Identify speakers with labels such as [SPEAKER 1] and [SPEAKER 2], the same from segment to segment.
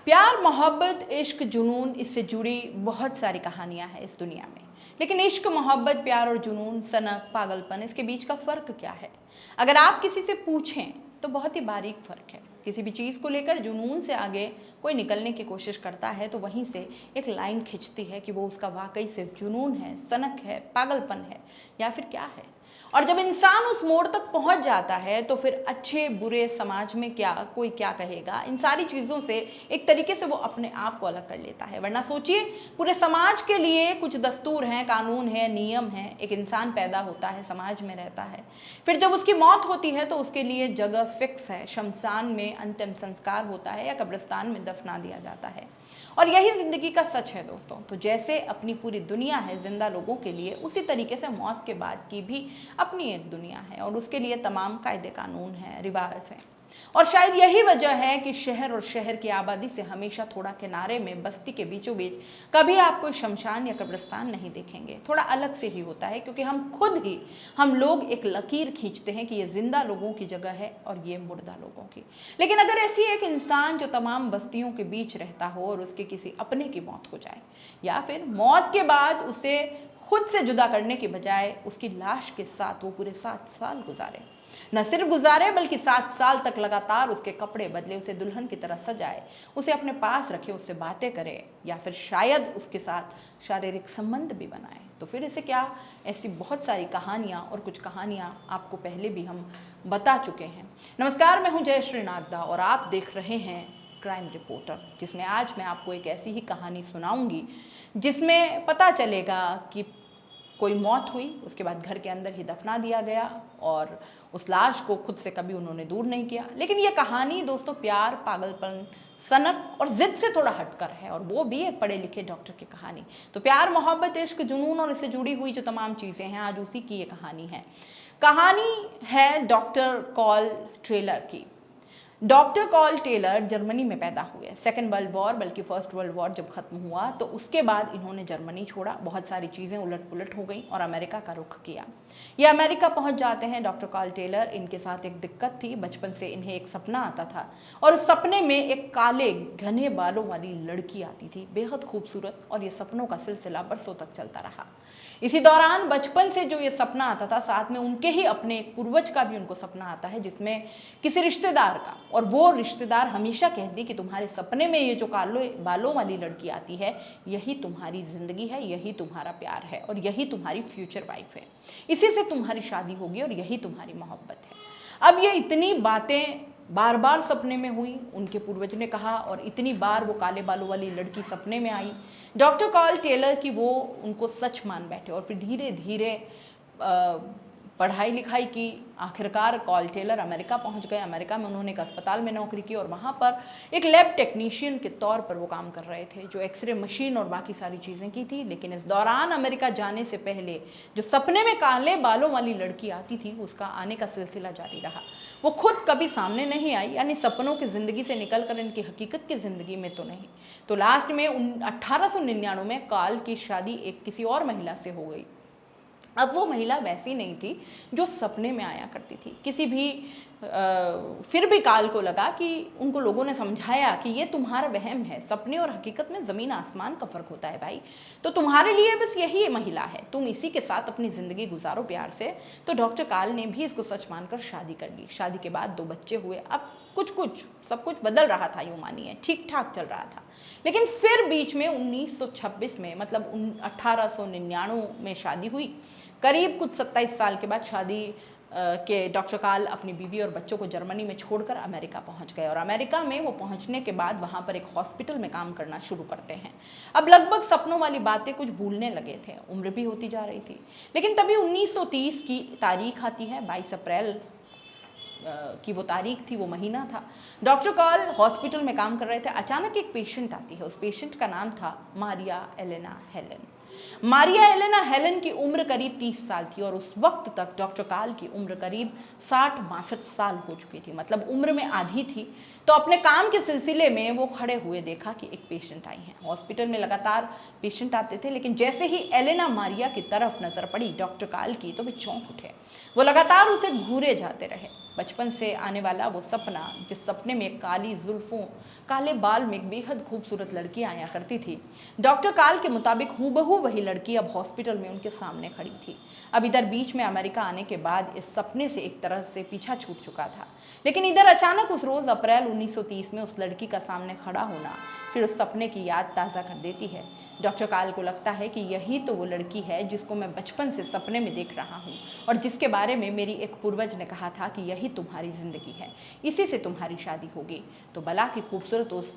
[SPEAKER 1] प्यार, मोहब्बत, इश्क, जुनून, इससे जुड़ी बहुत सारी कहानियां हैं इस दुनिया में। लेकिन इश्क, मोहब्बत, प्यार और जुनून, सनक, पागलपन, इसके बीच का फ़र्क क्या है? अगर आप किसी से पूछें तो बहुत ही बारीक फ़र्क है। किसी भी चीज़ को लेकर जुनून से आगे कोई निकलने की कोशिश करता है तो वहीं से एक लाइन खिंचती है कि वो उसका वाकई सिर्फ जुनून है, सनक है, पागलपन है या फिर क्या है। और जब इंसान उस मोड़ तक पहुंच जाता है तो फिर अच्छे बुरे, समाज में क्या, कोई क्या कहेगा, इन सारी चीज़ों से एक तरीके से वो अपने आप को अलग कर लेता है। वरना सोचिए, पूरे समाज के लिए कुछ दस्तूर हैं, कानून है, नियम है। एक इंसान पैदा होता है, समाज में रहता है, फिर जब उसकी मौत होती है तो उसके लिए जगह फिक्स है। शमशान में अंतिम संस्कार होता है या कब्रिस्तान में दफना दिया जाता है। और यही जिंदगी का सच है दोस्तों। तो जैसे अपनी पूरी दुनिया है जिंदा लोगों के लिए, उसी तरीके से मौत के बाद की भी अपनी एक दुनिया है और उसके लिए तमाम कायदे कानून हैं, रिवाज हैं। और शायद यही वजह है कि शहर और शहर की आबादी से हमेशा थोड़ा किनारे में, बस्ती के बीचों बीच कभी आप कोई शमशान या कब्रिस्तान नहीं देखेंगे। थोड़ा अलग से ही होता है क्योंकि हम लोग एक लकीर खींचते हैं कि ये जिंदा लोगों की जगह है और ये मुर्दा लोगों की। लेकिन अगर ऐसी एक इंसान जो तमाम बस्तियों के बीच रहता हो और उसके किसी अपने की मौत हो जाए, या फिर मौत के बाद उसे खुद से जुदा करने के बजाय उसकी लाश के साथ वो पूरे 7 साल गुजारे, न सिर्फ गुजारे बल्कि 7 साल तक लगातार उसके कपड़े बदले, उसे दुल्हन की तरह सजाए, उसे अपने पास रखे, उससे बातें करे या फिर शायद उसके साथ शारीरिक संबंध भी बनाए, तो फिर इसे क्या? ऐसी बहुत सारी कहानियाँ, और कुछ कहानियाँ आपको पहले भी हम बता चुके हैं। नमस्कार, मैं हूँ जयश्री नागदा और आप देख रहे हैं क्राइम रिपोर्टर, जिसमें आज मैं आपको एक ऐसी ही कहानी सुनाऊंगी जिसमें पता चलेगा कि कोई मौत हुई, उसके बाद घर के अंदर ही दफना दिया गया और उस लाश को खुद से कभी उन्होंने दूर नहीं किया। लेकिन ये कहानी दोस्तों प्यार, पागलपन, सनक और जिद से थोड़ा हटकर है, और वो भी एक पढ़े लिखे डॉक्टर की कहानी। तो प्यार, मोहब्बत, इश्क, जुनून और इससे जुड़ी हुई जो तमाम चीज़ें हैं, आज उसी की ये कहानी है। कहानी है डॉक्टर कॉल टेलर की। डॉक्टर कॉल टेलर जर्मनी में पैदा हुए। सेकेंड वर्ल्ड वॉर, बल्कि फर्स्ट वर्ल्ड वॉर जब खत्म हुआ तो उसके बाद इन्होंने जर्मनी छोड़ा, बहुत सारी चीज़ें उलट पुलट हो गई और अमेरिका का रुख किया। ये अमेरिका पहुंच जाते हैं डॉक्टर कॉल टेलर। इनके साथ एक दिक्कत थी, बचपन से इन्हें एक सपना आता था और उस सपने में एक काले घने बालों वाली लड़की आती थी, बेहद खूबसूरत, और ये सपनों का सिलसिला बरसों तक चलता रहा। इसी दौरान बचपन से जो ये सपना आता था, साथ में उनके ही अपने पूर्वज का भी उनको सपना आता है जिसमें किसी रिश्तेदार का, और वो रिश्तेदार हमेशा कहती कि तुम्हारे सपने में ये जो काले बालों वाली लड़की आती है, यही तुम्हारी जिंदगी है, यही तुम्हारा प्यार है और यही तुम्हारी फ्यूचर वाइफ है, इसी से तुम्हारी शादी होगी और यही तुम्हारी मोहब्बत है। अब ये इतनी बातें बार बार सपने में हुई, उनके पूर्वज ने कहा, और इतनी बार वो काले बालों वाली लड़की सपने में आई डॉक्टर कॉल टेलर की, वो उनको सच मान बैठे और फिर धीरे धीरे पढ़ाई लिखाई की। आखिरकार कॉल टेलर अमेरिका पहुंच गए। अमेरिका में उन्होंने एक अस्पताल में नौकरी की और वहाँ पर एक लैब टेक्नीशियन के तौर पर वो काम कर रहे थे, जो एक्सरे मशीन और बाकी सारी चीज़ें की थी। लेकिन इस दौरान अमेरिका जाने से पहले जो सपने में काले बालों वाली लड़की आती थी, उसका आने का सिलसिला जारी रहा। वो खुद कभी सामने नहीं आई, यानी सपनों की ज़िंदगी से निकल कर इनकी हकीकत की ज़िंदगी में तो नहीं। तो लास्ट में 1899 में कॉल की शादी एक किसी और महिला से हो गई। अब वो महिला वैसी नहीं थी जो सपने में आया करती थी किसी भी। फिर भी काल को लगा कि उनको लोगों ने समझाया कि ये तुम्हारा वहम है, सपने और हकीकत में ज़मीन आसमान का फ़र्क होता है भाई, तो तुम्हारे लिए बस यही महिला है, तुम इसी के साथ अपनी ज़िंदगी गुजारो प्यार से। तो डॉक्टर काल ने भी इसको सच मानकर शादी कर ली। शादी के बाद 2 बच्चे हुए। अब कुछ सब कुछ बदल रहा था, यूँ मानिए ठीक ठाक चल रहा था। लेकिन फिर बीच में 1926 में, मतलब 1899 में शादी हुई। करीब कुछ 27 साल के बाद शादी के डॉक्टर काल अपनी बीवी और बच्चों को जर्मनी में छोड़कर अमेरिका पहुंच गए, और अमेरिका में वो पहुंचने के बाद वहां पर एक हॉस्पिटल में काम करना शुरू करते हैं। अब लगभग सपनों वाली बातें कुछ भूलने लगे थे, उम्र भी होती जा रही थी। लेकिन तभी 1930 की तारीख आती है, 22 अप्रैल की वो तारीख थी, वो महीना था। डॉक्टर कॉल हॉस्पिटल में काम कर रहे थे। अचानक एक पेशेंट आती है। उस पेशेंट का नाम था Maria Elena Helen. Maria Elena Helen की उम्र करीब 30 साल थी और उस वक्त तक डॉक्टर काल की उम्र करीब 60-62 साल हो चुकी थी, मतलब उम्र में आधी थी। तो अपने काम के सिलसिले में वो खड़े हुए देखा कि एक पेशेंट आई है। हॉस्पिटल में लगातार पेशेंट आते थे, लेकिन जैसे ही एलेना मारिया की तरफ नजर पड़ी डॉक्टर काल की, तो वे चौंक उठे। वो लगातार उसे घूरे जाते रहे। बचपन से आने वाला वो सपना, जिस सपने में काली जुल्फों, काले बाल में एक बेहद खूबसूरत लड़की आया करती थी। डॉक्टर काल के मुताबिक हूबहू वही लड़की अब हॉस्पिटल में उनके सामने खड़ी थी। अब इधर बीच में अमेरिका आने के बाद इस सपने से एक तरह से पीछा छूट चुका था, लेकिन इधर अचानक उस रोज अप्रैल 1930 में उस लड़की का सामने खड़ा होना फिर उस सपने की याद ताज़ा कर देती है। डॉक्टर काल को लगता है कि यही तो वो लड़की है जिसको मैं बचपन से सपने में देख रहा हूँ और जिसके बारे में मेरी एक पूर्वज ने कहा था कि यही तुम्हारी जिंदगी है, इसी से तुम्हारी शादी होगी। तो बला की खूबसूरत उस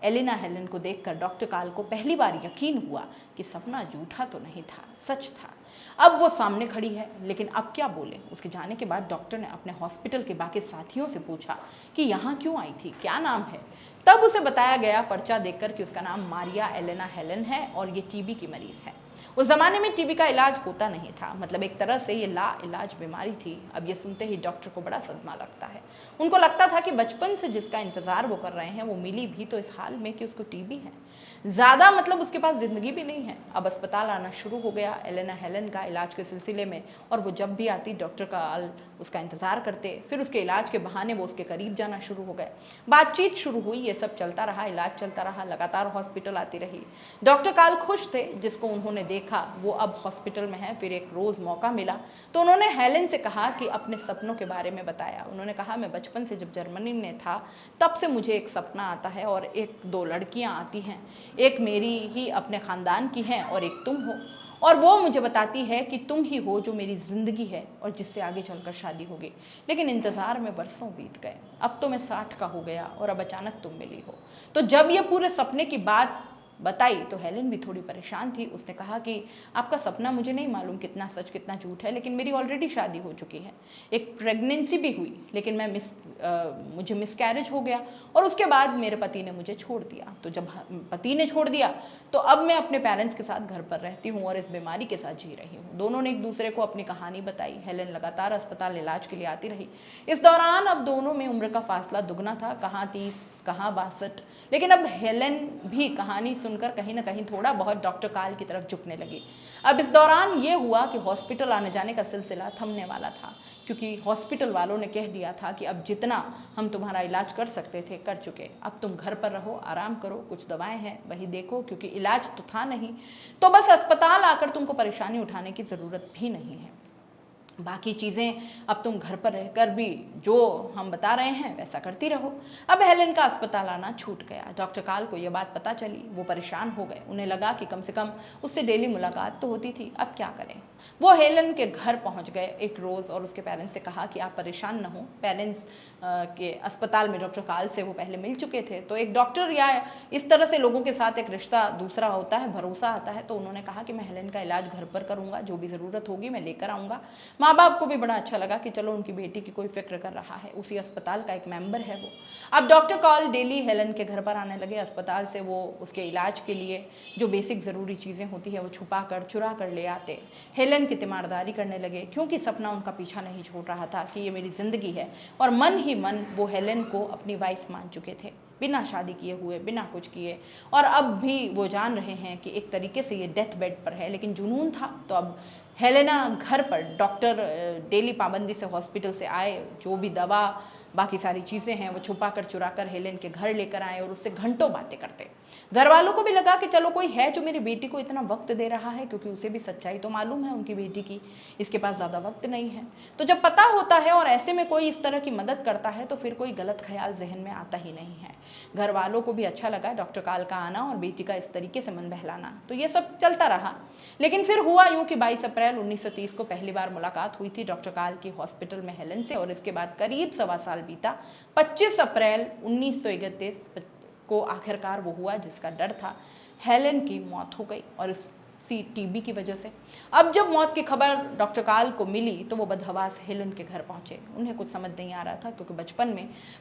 [SPEAKER 1] एलेना हेलन को देखकर डॉक्टर काल को पहली बार यकीन हुआ कि सपना झूठा तो नहीं था, सच था। अब वो सामने खड़ी है, लेकिन अब क्या बोले। उसके जाने के बाद डॉक्टर ने अपने हॉस्पिटल के बाकी साथियों से पूछा कि यहाँ क्यों आई थी, क्या नाम है। तब उसे बताया गया पर्चा देखकर कि उसका नाम मारिया एलेना हेलन है और ये टीबी की मरीज है। उस जमाने में टीबी का इलाज होता नहीं था, मतलब एक तरह से ये ला इलाज बीमारी थी। अब ये सुनते ही डॉक्टर को बड़ा सदमा लगता है। उनको लगता था कि बचपन से जिसका इंतजार वो कर रहे हैं वो मिली भी तो इस हाल में कि उसको टीबी है, ज़्यादा मतलब उसके पास ज़िंदगी भी नहीं है। अब अस्पताल आना शुरू हो गया एलेना हेलन का इलाज के सिलसिले में, और वो जब भी आती डॉक्टर काल उसका इंतज़ार करते। फिर उसके इलाज के बहाने वो उसके करीब जाना शुरू हो गए। बातचीत शुरू हुई, ये सब चलता रहा, इलाज चलता रहा, लगातार हॉस्पिटल आती रही। डॉक्टर काल खुश थे, जिसको उन्होंने देखा वो अब हॉस्पिटल में है। फिर एक रोज़ मौका मिला तो उन्होंने हेलन से कहा कि अपने सपनों के बारे में बताया। उन्होंने कहा, मैं बचपन से जब जर्मनी में था तब से मुझे एक सपना आता है और एक दो लड़कियां आती हैं, एक मेरी ही अपने ख़ानदान की हैं और एक तुम हो, और वो मुझे बताती है कि तुम ही हो जो मेरी ज़िंदगी है और जिससे आगे चलकर शादी होगी। लेकिन इंतज़ार में बरसों बीत गए, अब तो मैं 60 का हो गया और अब अचानक तुम मिली हो। तो जब ये पूरे सपने की बात बताई तो हेलन भी थोड़ी परेशान थी। उसने कहा कि आपका सपना मुझे नहीं मालूम कितना सच कितना झूठ है, लेकिन मेरी ऑलरेडी शादी हो चुकी है, एक प्रेगनेंसी भी हुई, लेकिन मुझे मिसकैरेज हो गया और उसके बाद मेरे पति ने मुझे छोड़ दिया। तो जब पति ने छोड़ दिया तो अब मैं अपने पेरेंट्स के साथ घर पर रहती हूँ और इस बीमारी के साथ जी रही हूँ। दोनों ने एक दूसरे को अपनी कहानी बताई। हेलन लगातार अस्पताल इलाज के लिए आती रही। इस दौरान अब दोनों में उम्र का फासला दुगना था, कहाँ 30 कहाँ 62, लेकिन अब हेलन भी कहानी सुनकर कहीं ना कहीं थोड़ा बहुत डॉक्टर काल की तरफ झुकने लगी। अब इस दौरान ये हुआ कि हॉस्पिटल आने जाने का सिलसिला थमने वाला था, क्योंकि हॉस्पिटल वालों ने कह दिया था कि अब जितना हम तुम्हारा इलाज कर सकते थे कर चुके, अब तुम घर पर रहो, आराम करो, कुछ दवाएं हैं वही देखो, क्योंकि इलाज तो था नहीं, तो बस अस्पताल आकर तुमको परेशानी उठाने की ज़रूरत भी नहीं है, बाकी चीज़ें अब तुम घर पर रहकर भी जो हम बता रहे हैं वैसा करती रहो। अब हेलन का अस्पताल आना छूट गया। डॉक्टर काल को यह बात पता चली, वो परेशान हो गए। उन्हें लगा कि कम से कम उससे डेली मुलाकात तो होती थी, अब क्या करें। वो हेलन के घर पहुंच गए एक रोज़ और उसके पेरेंट्स से कहा कि आप परेशान न हो। पेरेंट्स के अस्पताल में डॉक्टर काल से वो पहले मिल चुके थे, तो एक डॉक्टर या इस तरह से लोगों के साथ एक रिश्ता दूसरा होता है, भरोसा आता है। तो उन्होंने कहा कि मैं हेलन का इलाज घर पर करूँगा, जो भी ज़रूरत होगी मैं लेकर आऊँगा। माँ बाप को भी बड़ा अच्छा लगा कि चलो उनकी बेटी की कोई फिक्र कर रहा है, उसी अस्पताल का एक मेंबर है वो। अब डॉक्टर काल डेली हेलन के घर पर आने लगे। अस्पताल से वो उसके इलाज के लिए जो बेसिक ज़रूरी चीज़ें होती है वो छुपा कर चुरा कर ले आते। हेलन की तीमारदारी करने लगे, क्योंकि सपना उनका पीछा नहीं छोड़ रहा था कि ये मेरी ज़िंदगी है, और मन ही मन वो हेलन को अपनी वाइफ मान चुके थे, बिना शादी किए हुए, बिना कुछ किए। और अब भी वो जान रहे हैं कि एक तरीके से ये डेथ बेड पर है, लेकिन जुनून था। तो अब हेलेना घर पर डॉक्टर डेली पाबंदी से हॉस्पिटल से आए, जो भी दवा बाकी सारी चीज़ें हैं वो छुपा कर चुरा कर हेलेन के घर लेकर आए और उससे घंटों बातें करते। घर वालों को भी लगा कि चलो कोई है जो मेरी बेटी को इतना वक्त दे रहा है, क्योंकि उसे भी सच्चाई तो मालूम है उनकी बेटी की, इसके पास ज़्यादा वक्त नहीं है। तो जब पता होता है और ऐसे में कोई इस तरह की मदद करता है तो फिर कोई गलत ख्याल जहन में आता ही नहीं है। घर वालों को भी अच्छा लगा डॉक्टर काल का आना और बेटी का इस तरीके से मन बहलाना। तो ये सब चलता रहा, लेकिन फिर हुआ यूँ कि 22 अप्रैल 1930 को पहली बार मुलाकात हुई थी डॉक्टर काल की हॉस्पिटल में हेलन से, और इसके बाद करीब सवा साल बीता। 25 अप्रैल 1931 को आखिरकार वो हुआ जिसका डर था। हेलन की मौत हो गई, और इसी टीबी की वजह से। अब जब मौत की खबर डॉक्टर काल को मिली तो वो बदहवास हेलन के घर पहुंचे। उन्हें कुछ समझ नहीं आ रहा था, क्योंकि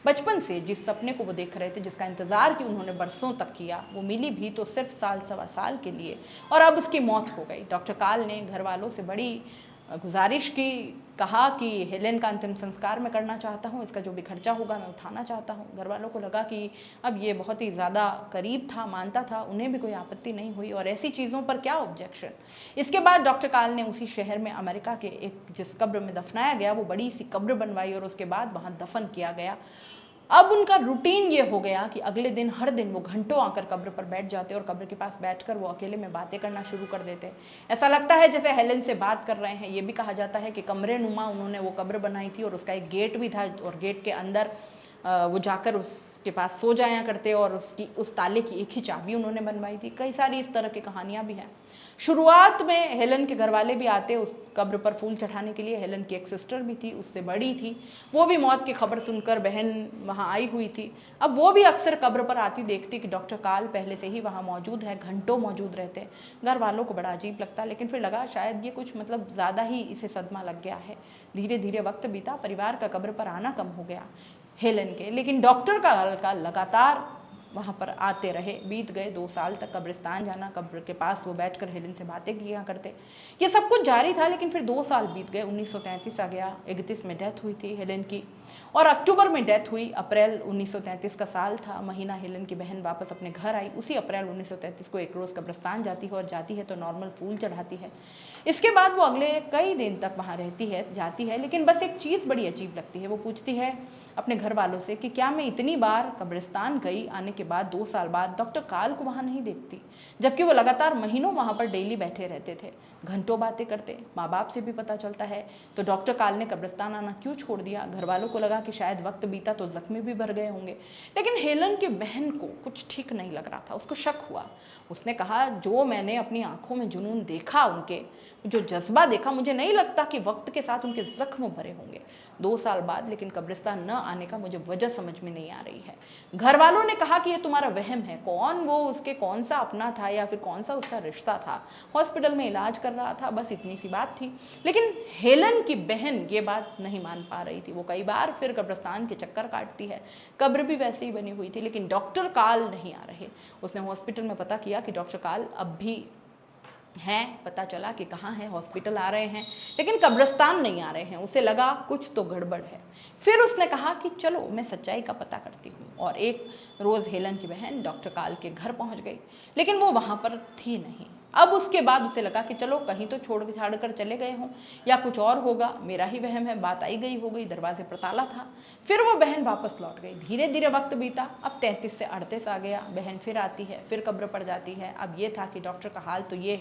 [SPEAKER 1] बचपन से जिस सपने को वो देख रहे थे, जिसका इंतजार कि उन्होंने बरसों तक किया, वो मिली भी तो सिर्फ साल सवा साल के लिए, और अब उसकी मौत हो गई। डॉक्टर काल ने घर वालों से बड़ी गुजारिश की, कहा कि हेलेन का अंतिम संस्कार मैं करना चाहता हूँ, इसका जो भी खर्चा होगा मैं उठाना चाहता हूँ। घर वालों को लगा कि अब ये बहुत ही ज़्यादा करीब था, मानता था, उन्हें भी कोई आपत्ति नहीं हुई और ऐसी चीज़ों पर क्या ऑब्जेक्शन। इसके बाद डॉक्टर काल ने उसी शहर में अमेरिका के एक जिस कब्र में दफनाया गया वो बड़ी सी कब्र बनवाई और उसके बाद वहाँ दफन किया गया। अब उनका रूटीन ये हो गया कि अगले दिन हर दिन वो घंटों आकर कब्र पर बैठ जाते और कब्र के पास बैठकर वो अकेले में बातें करना शुरू कर देते। ऐसा लगता है जैसे हेलेन से बात कर रहे हैं। ये भी कहा जाता है कि कमरे नुमा उन्होंने वो कब्र बनाई थी और उसका एक गेट भी था और गेट के अंदर वो जाकर उसके पास सो जाया करते और उस ताले की एक ही चाबी उन्होंने बनवाई थी। कई सारी इस तरह की कहानियाँ भी हैं। शुरुआत में हेलेन के घर वाले भी आते उस कब्र पर फूल चढ़ाने के लिए। हेलेन की एक सिस्टर भी थी, उससे बड़ी थी, वो भी मौत की खबर सुनकर बहन वहाँ आई हुई थी। अब वो भी अक्सर कब्र पर आती, देखती कि डॉक्टर काल पहले से ही वहाँ मौजूद है, घंटों मौजूद रहते। घर वालों को बड़ा अजीब लगता, लेकिन फिर लगा शायद ये कुछ मतलब ज़्यादा ही इसे सदमा लग गया है। धीरे धीरे वक्त बीता, परिवार का कब्र पर आना कम हो गया हेलेन के, लेकिन डॉक्टर काल का लगातार वहाँ पर आते रहे। बीत गए 2 साल तक कब्रिस्तान जाना, कब्र के पास वो बैठकर हेलेन से बातें किया करते। ये सब कुछ जारी था, लेकिन फिर 2 साल बीत गए। 1933 आ गया। 31 में डेथ हुई थी हेलेन की और अक्टूबर में डेथ हुई। अप्रैल 1933 का साल था, महीना। हेलेन की बहन वापस अपने घर आई। उसी अप्रैल 1933 को एक रोज़ कब्रिस्तान जाती है और जाती है तो नॉर्मल फूल चढ़ाती है। इसके बाद वो अगले कई दिन तक वहाँ रहती है, जाती है, लेकिन बस एक चीज़ बड़ी अजीब लगती है। वो पूछती है अपने घर वालों से कि क्या मैं इतनी बार कब्रिस्तान गई, आने के बाद 2 साल बाद डॉक्टर काल को वहाँ नहीं देखती, जबकि वो लगातार महीनों वहाँ पर डेली बैठे रहते थे, घंटों बातें करते। माँ बाप से भी पता चलता है तो डॉक्टर काल ने कब्रिस्तान आना क्यों छोड़ दिया। घर वालों को लगा कि शायद वक्त बीता तो जख्मी भी भर गए होंगे, लेकिन हेलन की बहन को कुछ ठीक नहीं लग रहा था। उसको शक हुआ। उसने कहा जो मैंने अपनी आंखों में जुनून देखा, उनके जो जज्बा देखा, मुझे नहीं लगता कि वक्त के साथ उनके जख्म भरे होंगे। 2 साल बाद लेकिन कब्रिस्तान न आने का मुझे वजह समझ में नहीं आ रही है। घर वालों ने कहा कि ये तुम्हारा वहम है। कौन वो उसके कौन सा अपना था या फिर कौन सा उसका रिश्ता था, हॉस्पिटल में इलाज कर रहा था, बस इतनी सी बात थी। लेकिन हेलन की बहन ये बात नहीं मान पा रही थी। वो कई बार फिर कब्रिस्तान के चक्कर काटती है, कब्र भी वैसे ही बनी हुई थी, लेकिन डॉक्टर काल नहीं आ रहे। उसने हॉस्पिटल में पता किया कि डॉक्टर काल अब भी हैं, पता चला कि कहाँ हैं, हॉस्पिटल आ रहे हैं, लेकिन कब्रिस्तान नहीं आ रहे हैं। उसे लगा कुछ तो गड़बड़ है। फिर उसने कहा कि चलो मैं सच्चाई का पता करती हूँ, और एक रोज़ हेलन की बहन डॉक्टर काल के घर पहुँच गई, लेकिन वो वहाँ पर थी नहीं। अब उसके बाद उसे लगा कि चलो कहीं तो छोड़ छाड़ कर चले गए हों या कुछ और होगा, मेरा ही वहम है, बात आई गई हो गई, दरवाजे पर ताला था। फिर वो बहन वापस लौट गई। धीरे धीरे वक्त बीता। अब 33 से 38 आ गया। बहन फिर आती है, फिर कब्र पर जाती है। अब ये था कि डॉक्टर का हाल तो ये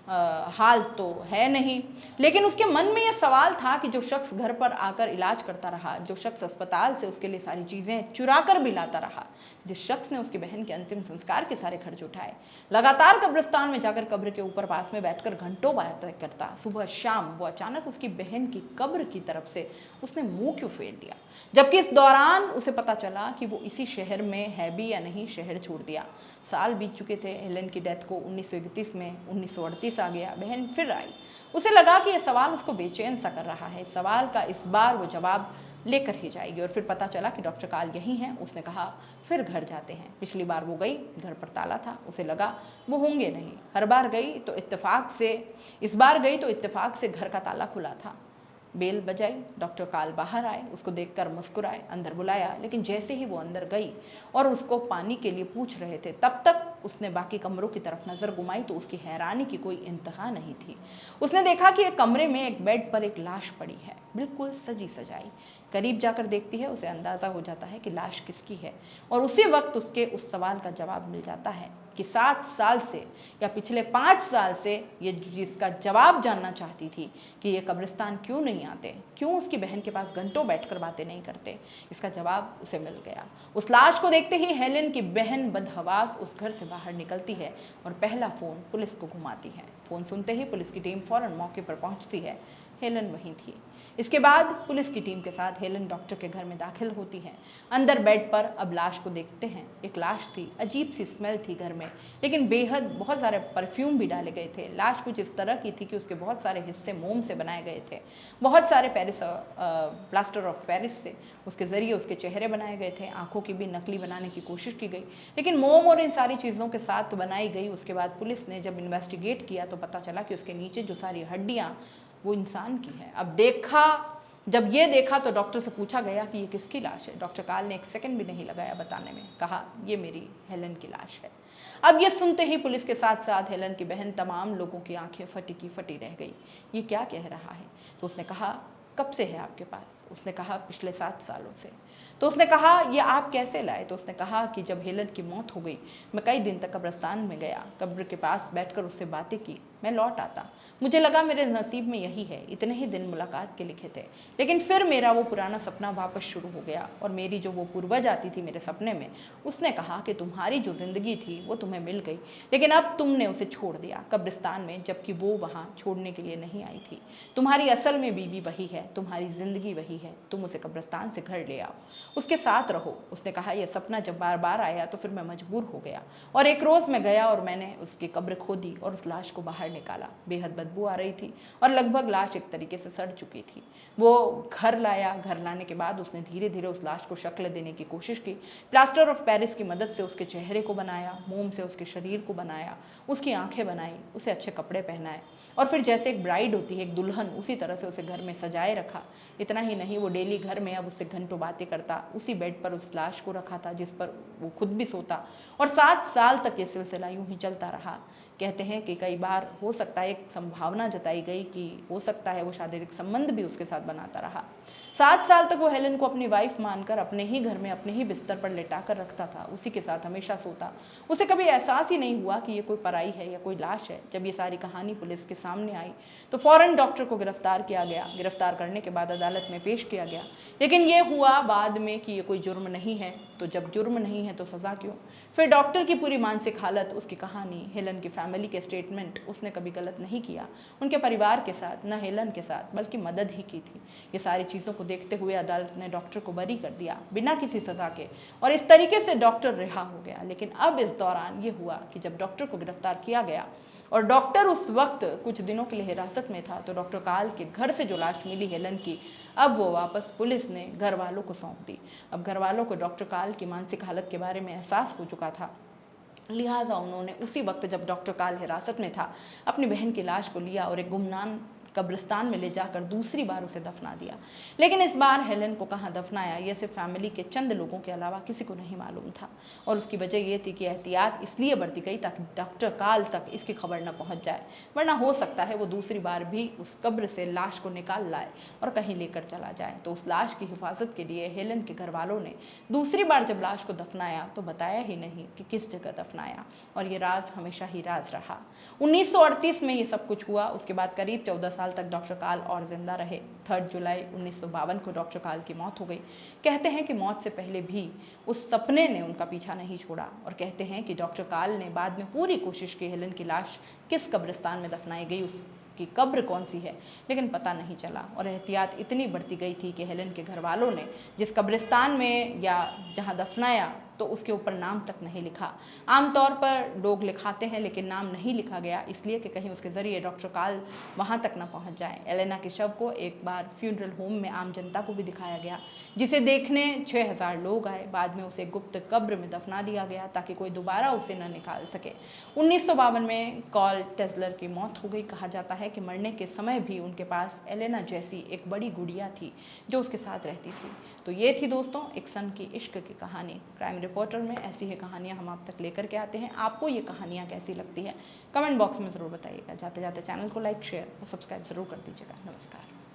[SPEAKER 1] हाल तो है नहीं, लेकिन उसके मन में ये सवाल था कि जो शख्स घर पर आकर इलाज करता रहा, जो शख्स अस्पताल से उसके लिए सारी चीज़ें चुरा कर भी लाता रहा, जिस शख्स ने उसकी बहन के अंतिम संस्कार के सारे खर्च उठाए, लगातार कब्रिस्तान में जाकर कब्र के ऊपर पास में बैठकर घंटों बातें करता, सुबह शाम, वो अचानक उसकी बहन की कब्र की तरफ से उसने मुंह क्यों फेर लिया, जबकि इस दौरान उसे पता चला कि वो इसी शहर में है भी या नहीं, शहर छोड़ दिया। साल बीत चुके थे हेलेन की डेथ को। 1931 में 1938 आ गया। बहन फिर आई। उसे लगा कि यह सवाल उसको बेचैन सा कर रहा है। इस सवाल का इस बार वो जवाब लेकर ही जाएगी। और फिर पता चला कि डॉक्टर काल यही हैं। उसने कहा फिर घर जाते हैं। पिछली बार वो गई, घर पर ताला था, उसे लगा वो होंगे नहीं। हर बार गई तो इत्तेफाक से, इस बार गई तो इत्तेफाक से घर का ताला खुला था। बेल बजाई, डॉक्टर काल बाहर आए, उसको देखकर मुस्कुराए, अंदर बुलाया, लेकिन जैसे ही वो अंदर गई और उसको पानी के लिए पूछ रहे थे, तब तक उसने बाकी कमरों की तरफ नज़र घुमाई तो उसकी हैरानी की कोई इंतहा नहीं थी। उसने देखा कि एक कमरे में एक बेड पर एक लाश पड़ी है, बिल्कुल सजी सजाई। करीब जाकर देखती है, उसे अंदाज़ा हो जाता है कि लाश किसकी है, और उसी वक्त उसके उस सवाल का जवाब मिल जाता है कि 7 साल से या पिछले 5 साल से ये जिसका जवाब जानना चाहती थी कि ये कब्रिस्तान क्यों नहीं आते, क्यों उसकी बहन के पास घंटों बैठकर बातें नहीं करते, इसका जवाब उसे मिल गया। उस लाश को देखते ही हेलेन की बहन बदहवास उस घर से बाहर निकलती है और पहला फ़ोन पुलिस को घुमाती है। फ़ोन सुनते ही पुलिस की टीम फ़ौरन मौके पर पहुंचती है। हेलेन वहीं थी। इसके बाद पुलिस की टीम के साथ हेलेन डॉक्टर के घर में दाखिल होती है। अंदर बेड पर अब लाश को देखते हैं। एक लाश थी, अजीब सी स्मेल थी घर में, लेकिन बेहद बहुत सारे परफ्यूम भी डाले गए थे। लाश कुछ इस तरह की थी कि उसके बहुत सारे हिस्से मोम से बनाए गए थे। बहुत सारे प्लास्टर ऑफ पेरिस से उसके ज़रिए उसके चेहरे बनाए गए थे। आंखों की भी नकली बनाने की कोशिश की गई, लेकिन मोम और इन सारी चीज़ों के साथ बनाई गई। उसके बाद पुलिस ने जब इन्वेस्टिगेट किया तो पता चला कि उसके नीचे जो सारी हड्डियाँ वो इंसान की है। जब ये देखा तो डॉक्टर से पूछा गया कि ये किसकी लाश है। डॉक्टर काल ने एक सेकंड भी नहीं लगाया बताने में, कहा ये मेरी हेलन की लाश है। अब ये सुनते ही पुलिस के साथ साथ हेलन की बहन तमाम लोगों की आंखें फटी की फटी रह गई। ये क्या कह रहा है? तो उसने कहा कब से है आपके पास? उसने कहा पिछले 7 सालों से। तो उसने कहा ये आप कैसे लाए? तो उसने कहा कि जब हेलन की मौत हो गई, मैं कई दिन तक कब्रिस्तान में गया, कब्र के पास बैठकर उससे बातें की, मैं लौट आता, मुझे लगा मेरे नसीब में यही है, इतने ही दिन मुलाकात के लिखे थे। लेकिन फिर मेरा वो पुराना सपना वापस शुरू हो गया और मेरी जो वो पूर्वज आती थी मेरे सपने में, उसने कहा कि तुम्हारी जो जिंदगी थी वो तुम्हें मिल गई, लेकिन अब तुमने उसे छोड़ दिया कब्रिस्तान में, जबकि वो वहाँ छोड़ने के लिए नहीं आई थी। तुम्हारी असल में बीवी वही है, तुम्हारी जिंदगी वही है, तुम उसे कब्रिस्तान से घर ले आओ, उसके साथ रहो। उसने कहा यह सपना जब बार बार आया तो फिर मैं मजबूर हो गया और एक रोज़ मैं गया और मैंने उसकी कब्र खोदी और उस लाश को बाहर निकाला। बेहद बदबू आ रही थी और लगभग लाश एक तरीके से सड़ चुकी थी। वो घर लाया, घर लाने के बाद उसने धीरे धीरे उस लाश को शक्ल देने की कोशिश की। प्लास्टर ऑफ पेरिस की मदद से उसके चेहरे को बनाया, मोम से उसके शरीर को बनाया, उसकी आंखें बनाई, उसे अच्छे कपड़े पहनाए और फिर जैसे एक ब्राइड होती है, एक दुल्हन, उसी तरह से उसे घर में सजाए रखा। इतना ही नहीं, वो डेली घर में अब उससे घंटों बातें करता, उसी बेड पर उस लाश को रखा था जिस पर वो खुद भी सोता और 7 साल तक ये सिलसिला यूं ही चलता रहा। कहते हैं कि कई बार हो सकता है, एक संभावना जताई गई कि हो सकता है वो शारीरिक संबंध भी उसके साथ बनाता रहा। 7 साल तक वो हेलन को अपनी वाइफ मानकर अपने ही घर में अपने ही बिस्तर पर लेटा कर रखता था, उसी के साथ हमेशा सोता। उसे कभी एहसास ही नहीं हुआ कि ये कोई पराई है या कोई लाश है। जब ये सारी कहानी पुलिस के सामने आई तो फौरन डॉक्टर को गिरफ्तार किया गया। गिरफ्तार करने के बाद अदालत में पेश किया गया, लेकिन ये हुआ बाद में कि ये कोई जुर्म नहीं है। तो जब जुर्म नहीं है तो सज़ा क्यों? फिर डॉक्टर की पूरी मानसिक हालत, उसकी कहानी, हेलन की फैमिली के स्टेटमेंट, उसने कभी गलत नहीं किया उनके परिवार के साथ, न हेलन के साथ, बल्कि मदद ही की थी। ये सारी चीज़ों को देखते हुए अदालत ने डॉक्टर को बरी कर दिया बिना किसी सज़ा के और इस तरीके से डॉक्टर रिहा हो गया। लेकिन अब इस दौरान ये हुआ कि जब डॉक्टर को गिरफ्तार किया गया और डॉक्टर उस वक्त कुछ दिनों के लिए हिरासत में था, तो डॉक्टर काल के घर से जो लाश मिली हेलन की, अब वो वापस पुलिस ने घर वालों को सौंप दी। अब घर वालों को डॉक्टर काल की मानसिक हालत के बारे में एहसास हो चुका था, लिहाजा उन्होंने उसी वक्त जब डॉक्टर काल हिरासत में था अपनी बहन की लाश को लिया और एक गुमनाम कब्रिस्तान में ले जाकर दूसरी बार उसे दफना दिया। लेकिन इस बार हेलन को कहाँ दफनाया, यह सिर्फ फैमिली के चंद लोगों के अलावा किसी को नहीं मालूम था और उसकी वजह यह थी कि एहतियात इसलिए बरती गई ताकि डॉक्टर काल तक इसकी खबर न पहुंच जाए, वरना हो सकता है वो दूसरी बार भी उस कब्र से लाश को निकाल लाए और कहीं लेकर चला जाए। तो उस लाश की हिफाजत के लिए हेलन के घर वालों ने दूसरी बार जब लाश को दफनाया तो बताया ही नहीं कि किस जगह दफनाया और ये राज हमेशा ही राज रहा। 1938 में ये सब कुछ हुआ। उसके बाद करीब 14 साल तक डॉक्टर काल और जिंदा रहे। 3 जुलाई 1952 को डॉक्टर काल की मौत हो गई। कहते हैं कि मौत से पहले भी उस सपने ने उनका पीछा नहीं छोड़ा और कहते हैं कि डॉक्टर काल ने बाद में पूरी कोशिश की हेलन की लाश किस कब्रिस्तान में दफनाई गई, उसकी कब्र कौन सी है, लेकिन पता नहीं चला और एहतियात इतनी बढ़ती गई थी कि हेलन के घर वालों ने जिस कब्रिस्तान में या जहां दफनाया तो उसके ऊपर नाम तक नहीं लिखा। आमतौर पर लोग लिखाते हैं लेकिन नाम नहीं लिखा गया, इसलिए कि कहीं उसके ज़रिए डॉक्टर काल वहाँ तक ना पहुँच जाए। एलेना के शव को एक बार फ्यूनरल होम में आम जनता को भी दिखाया गया, जिसे देखने 6000 लोग आए। बाद में उसे गुप्त कब्र में दफना दिया गया ताकि कोई दोबारा उसे न निकाल सके। 1952 में कॉल टेस्लर की मौत हो गई। कहा जाता है कि मरने के समय भी उनके पास एलेना जैसी एक बड़ी गुड़िया थी जो उसके साथ रहती थी। तो ये थी दोस्तों एक सन की इश्क की कहानी। क्राइम रिपोर्टर में ऐसी ही कहानियां हम आप तक लेकर के आते हैं। आपको ये कहानियां कैसी लगती है कमेंट बॉक्स में ज़रूर बताइएगा। जाते जाते चैनल को लाइक, शेयर और सब्सक्राइब ज़रूर कर दीजिएगा। नमस्कार।